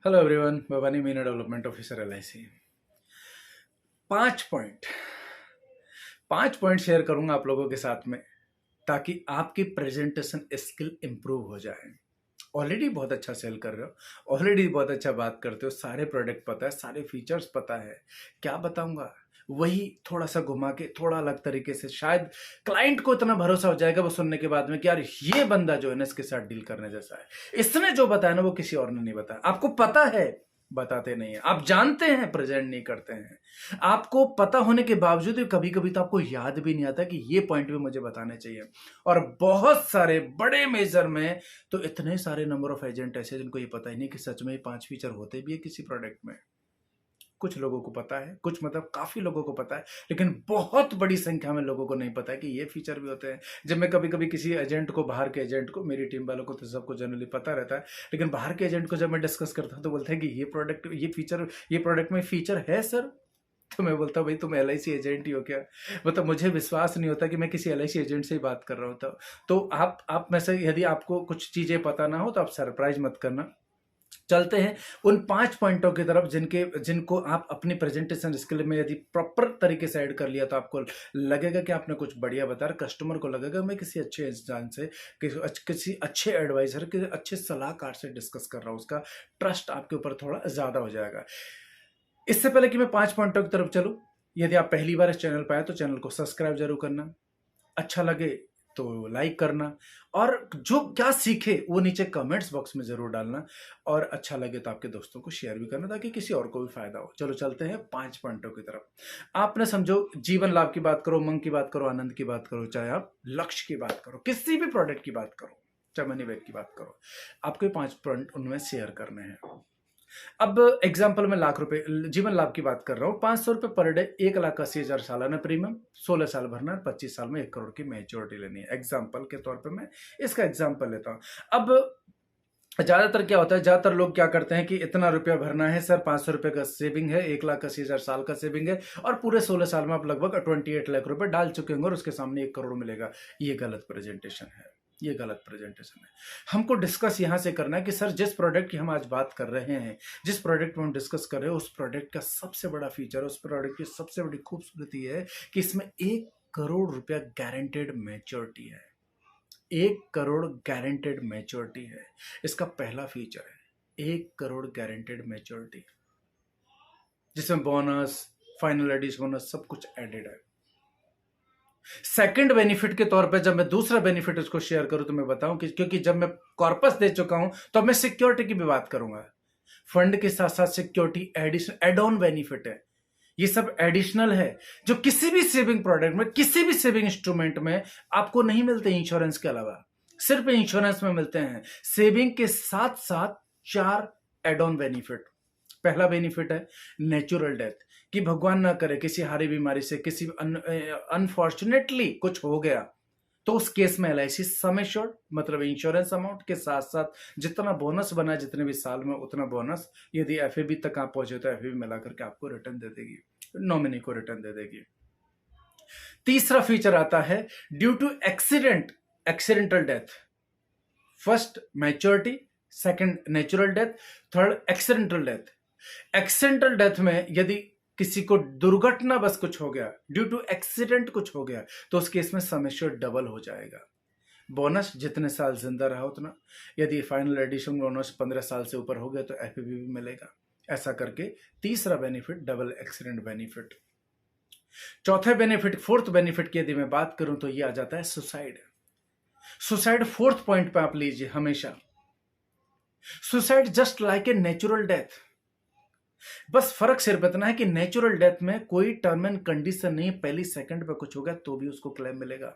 Hello everyone, Bhavani Meena development officer LIC। 5 point 5 point share करूंगा आप लोगों के साथ में, ताकि आपकी प्रेजेंटेशन स्किल इंप्रूव हो जाए। ऑलरेडी बहुत अच्छा सेल कर रहे हो, ऑलरेडी बहुत अच्छा बात करते हो, सारे प्रोडक्ट पता है, सारे फीचर्स पता है। क्या बताऊंगा, वही थोड़ा सा घुमा के, थोड़ा अलग तरीके से, शायद क्लाइंट को इतना भरोसा हो जाएगा वो सुनने के बाद में कि यार ये बंदा जो है ना इसके साथ डील करने जैसा है। इसने जो बताया ना वो किसी और ने नहीं बताया। आपको पता है, बताते नहीं है। आप जानते हैं, प्रेजेंट नहीं करते हैं। आपको पता होने के बावजूद भी कभी कभी तो आपको याद भी नहीं आता कि ये पॉइंट भी मुझे बताने चाहिए। और बहुत सारे बड़े मेजर में तो इतने सारे नंबर ऑफ एजेंट ऐसे जिनको ये पता ही नहीं कि सच में 5 फीचर होते भी है किसी प्रोडक्ट में। कुछ लोगों को पता है, कुछ मतलब काफी लोगों को पता है, लेकिन बहुत बड़ी संख्या में लोगों को नहीं पता है कि ये फीचर भी होते हैं। जब मैं कभी कभी किसी एजेंट को, बाहर के एजेंट को, मेरी टीम वालों को तो सबको जनरली पता रहता है, लेकिन बाहर के एजेंट को जब मैं डिस्कस करता हूँ तो बोलते हैं कि ये प्रोडक्ट, ये फीचर, ये प्रोडक्ट में फीचर है सर। तो मैं बोलता हूँ भाई तुम LIC एजेंट ही हो क्या? मतलब मुझे विश्वास नहीं होता कि मैं किसी LIC एजेंट से ही बात कर रहा हूँ। तो आप में से यदि आपको कुछ चीजें पता ना हो तो आप सरप्राइज मत करना। चलते हैं उन 5 पॉइंटों की तरफ जिनको आप अपनी प्रेजेंटेशन स्किल में यदि प्रॉपर तरीके से ऐड कर लिया तो आपको लगेगा कि आपने कुछ बढ़िया बताया। कस्टमर को लगेगा मैं किसी अच्छे इंसान से, किसी अच्छे एडवाइजर, किसी अच्छे सलाहकार से डिस्कस कर रहा हूँ। उसका ट्रस्ट आपके ऊपर थोड़ा ज्यादा हो जाएगा। इससे पहले कि मैं 5 पॉइंटों की तरफ चलूं, यदि आप पहली बार इस चैनल पर आए तो चैनल को सब्सक्राइब जरूर करना, अच्छा लगे तो लाइक करना, और जो क्या सीखे वो नीचे कमेंट्स बॉक्स में जरूर डालना, और अच्छा लगे तो आपके दोस्तों को शेयर भी करना ताकि किसी और को भी फायदा हो। चलो चलते हैं 5 पॉइंटों की तरफ। आपने समझो, जीवन लाभ की बात करो, मंग की बात करो, आनंद की बात करो, चाहे आप लक्ष्य की बात करो, किसी भी प्रोडक्ट की बात करो, चाहे मनी बैग की बात करो, आपको 5 पॉइंट उनमें शेयर करने हैं। अब एग्जाम्पल में लाख रुपए जीवन लाभ की बात कर रहा हूं। 500 रुपए पर डे, 1,80,000 सालाना प्रीमियम, 16 साल भरना है, 25 साल में 1 करोड़ की मेच्योरिटी लेनी है। एग्जाम्पल के तौर पे मैं इसका एग्जाम्पल लेता हूं। अब ज्यादातर क्या होता है, ज्यादातर लोग क्या करते हैं कि इतना रुपया भरना है सर, 500 रुपए का सेविंग है, 1,80,000 साल का सेविंग है, और पूरे 16 साल में आप लगभग 28 लाख रुपए डाल चुके होंगे और उसके सामने 1 करोड़ मिलेगा। ये गलत प्रेजेंटेशन है, ये गलत प्रेजेंटेशन है। हमको डिस्कस यहां से करना है कि सर जिस प्रोडक्ट की हम आज बात कर रहे हैं, जिस प्रोडक्ट में हम डिस्कस कर रहे हैं, उस प्रोडक्ट का सबसे बड़ा फीचर, उस प्रोडक्ट की सबसे बड़ी खूबसूरती है कि इसमें 1 करोड़ रुपया गारंटेड मैच्योरिटी है। 1 करोड़ गारंटेड मैच्योरिटी है, इसका पहला फीचर है। 1 करोड़ गारंटेड मैच्योरिटी, जिसमें बोनस, फाइनल एडिशन बोनस, सब कुछ एडेड है। सेकंड बेनिफिट के तौर पे जब मैं दूसरा बेनिफिट उसको शेयर करूं तो मैं बताऊं कि क्योंकि जब मैं कॉर्पस दे चुका हूं तो अब मैं सिक्योरिटी की भी बात करूंगा। फंड के साथ साथ security addition, add on benefit है। ये सब एडिशनल है जो किसी भी सेविंग प्रोडक्ट में, किसी भी सेविंग इंस्ट्रूमेंट में आपको नहीं मिलते इंश्योरेंस के अलावा, सिर्फ इंश्योरेंस में मिलते हैं। सेविंग के साथ साथ 4 एड ऑन बेनिफिट। पहला बेनिफिट है नेचुरल डेथ, कि भगवान ना करे किसी हारी बीमारी से, किसी अनफॉर्चुनेटली कुछ हो गया, तो उस केस में LIC सम एश्योर्ड, मतलब इंश्योरेंस अमाउंट के साथ साथ जितना बोनस बना, जितने भी साल में उतना बोनस, यदि FAB तक आप पहुंचे तो FAB मिला करके आपको रिटर्न दे देगी, नॉमिनी को रिटर्न दे देगी। तीसरा फीचर आता है due to accident, accidental death. First maturity, second natural death, third accidental death. Accidental death में यदि किसी को दुर्घटना बस कुछ हो गया, ड्यू टू एक्सीडेंट कुछ हो गया, तो उस केस में सम एश्योर्ड डबल हो जाएगा। बोनस जितने साल जिंदा रहा उतना, यदि फाइनल एडिशन बोनस 15 साल से ऊपर हो गया तो FAB भी मिलेगा। ऐसा करके तीसरा बेनिफिट डबल एक्सीडेंट बेनिफिट। चौथे बेनिफिट, फोर्थ बेनिफिट की यदि मैं बात करूं तो ये आ जाता है सुसाइड। सुसाइड फोर्थ पॉइंट पे आप लीजिए हमेशा। Suicide just like a natural death, बस फर्क सिर्फ इतना है कि नेचुरल डेथ में कोई टर्म एंड कंडीशन नहीं, पहली सेकंड पे कुछ हो गया तो भी उसको क्लेम मिलेगा।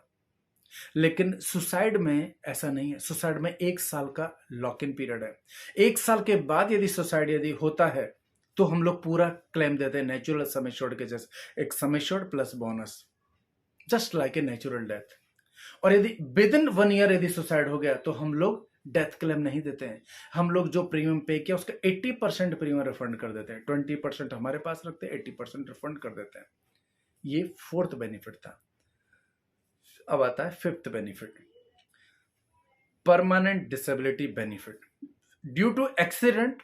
लेकिन सुसाइड में ऐसा नहीं है। सुसाइड में 1 साल का लॉक इन पीरियड है। 1 साल के बाद यदि सुसाइड यदि होता है तो हम लोग पूरा क्लेम देते हैं नेचुरल सम एश्योर्ड के जैसे, एक sum assured plus bonus, just like a natural death. और यदि विद इन 1 ईयर यदि सुसाइड हो गया तो हम लोग डेथ क्लेम नहीं देते हैं। हम लोग जो प्रीमियम पे किया उसका 80% प्रीमियम रिफंड कर देते हैं, 20% हमारे पास रखते हैं, 80% रिफंड कर देते हैं। ये फोर्थ बेनिफिट था। अब आता है fifth benefit, permanent disability benefit. Due to accident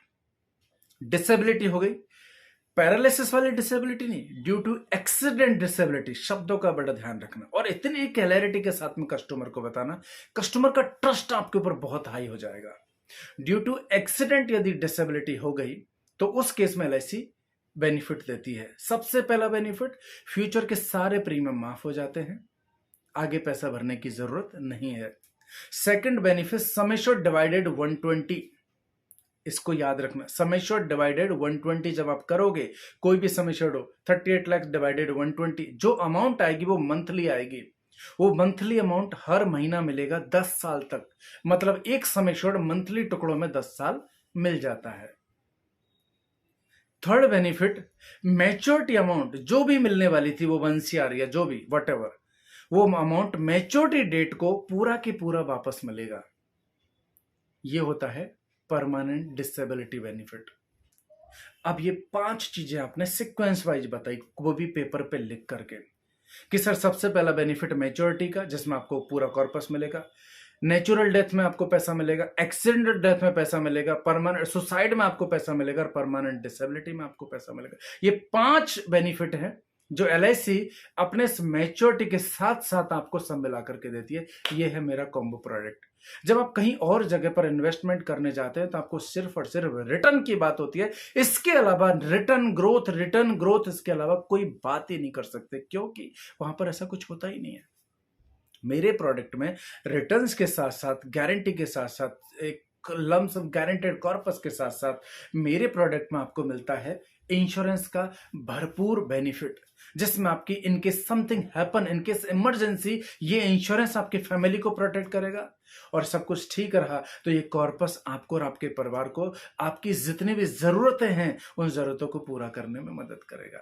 disability हो गई, पैरालिसिस वाली डिसेबिलिटी नहीं, ड्यू टू एक्सीडेंट डिसेबिलिटी। शब्दों का बड़ा ध्यान रखना और इतनी क्लैरिटी के साथ में कस्टमर को बताना, कस्टमर का ट्रस्ट आपके ऊपर बहुत हाई हो जाएगा। ड्यू टू एक्सीडेंट यदि डिसेबिलिटी हो गई तो उस केस में एलआईसी बेनिफिट देती है। सबसे पहला बेनिफिट, फ्यूचर के सारे प्रीमियम माफ हो जाते हैं, आगे पैसा भरने की जरूरत नहीं है। Second benefit, sum assured divided 120, इसको याद रखना, सम एश्योर्ड डिवाइडेड 120 जब आप करोगे, कोई भी सम एश्योर्ड हो, 38 लाख डिवाइडेड 120, जो अमाउंट आएगी वो मंथली आएगी। वो मंथली अमाउंट हर महीना मिलेगा 10 साल तक, मतलब एक सम एश्योर्ड मंथली टुकड़ों में 10 साल मिल जाता है। थर्ड बेनिफिट, मैच्योरिटी अमाउंट जो भी मिलने वाली थी, वो 1 CR या जो भी वटेवर, वो अमाउंट मैच्योरिटी डेट को पूरा के पूरा वापस मिलेगा। ये होता है परमानेंट डिसेबिलिटी बेनिफिट। अब ये 5 चीजें आपने सीक्वेंस वाइज बताई, वो भी पेपर पे लिख करके, कि सर सबसे पहला बेनिफिट मैच्योरिटी का, जिसमें आपको पूरा कॉर्पस मिलेगा, नेचुरल डेथ में आपको पैसा मिलेगा, एक्सीडेंटल डेथ में पैसा मिलेगा, परमानेंट सुसाइड में आपको पैसा मिलेगा, और परमानेंट डिसेबिलिटी में आपको पैसा मिलेगा। ये 5 बेनिफिट हैं जो एलआईसी अपने मैच्योरिटी के साथ साथ आपको सब मिला करके देती है। ये है मेरा कॉम्बो प्रोडक्ट। जब आप कहीं और जगह पर इन्वेस्टमेंट करने जाते हैं तो आपको सिर्फ और सिर्फ रिटर्न की बात होती है, इसके अलावा रिटर्न ग्रोथ इसके अलावा कोई बात ही नहीं कर सकते, क्योंकि वहां पर ऐसा कुछ होता ही नहीं है। मेरे प्रोडक्ट में रिटर्न्स के साथ साथ, गारंटी के साथ साथ, एक लम्प सम गारंटेड कॉर्पस के साथ साथ मेरे प्रोडक्ट में आपको मिलता है इंश्योरेंस का भरपूर बेनिफिट, जिसमें आपकी in case something happen, in case emergency, ये इंश्योरेंस आपकी फैमिली को प्रोटेक्ट करेगा। और सब कुछ ठीक रहा तो ये कॉर्पस आपको और आपके परिवार को आपकी जितनी भी जरूरतें हैं उन जरूरतों को पूरा करने में मदद करेगा।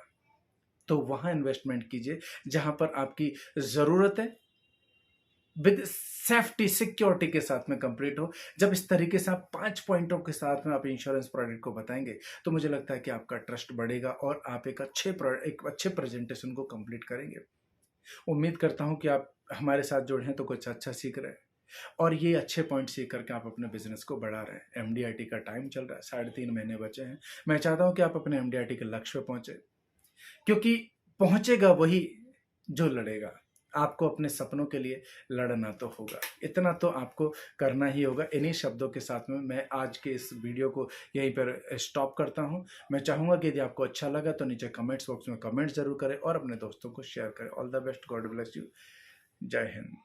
तो वहां इन्वेस्टमेंट कीजिए जहां पर आपकी जरूरतें विद सेफ्टी सिक्योरिटी के साथ में कंप्लीट हो। जब इस तरीके से आप 5 पॉइंटों के साथ में आप इंश्योरेंस प्रोडक्ट को बताएंगे तो मुझे लगता है कि आपका ट्रस्ट बढ़ेगा और आप एक अच्छे प्रेजेंटेशन को कंप्लीट करेंगे। उम्मीद करता हूं कि आप हमारे साथ जुड़े हैं तो कुछ अच्छा सीख रहे हैं और ये अच्छे पॉइंट सीख करके आप अपने बिजनेस को बढ़ा रहे हैं। एमडीआईटी का टाइम चल रहा है, 3.5 महीने बचे हैं। मैं चाहता हूं कि आप अपने एमडीआईटी के लक्ष्य पे पहुंचे, क्योंकि पहुंचेगा वही जो लड़ेगा। आपको अपने सपनों के लिए लड़ना तो होगा, इतना तो आपको करना ही होगा। इन्हीं शब्दों के साथ में मैं आज के इस वीडियो को यहीं पर स्टॉप करता हूं। मैं चाहूंगा कि यदि आपको अच्छा लगा तो नीचे कमेंट्स बॉक्स में कमेंट जरूर करें और अपने दोस्तों को शेयर करें। All the best, God bless you, जय हिंद।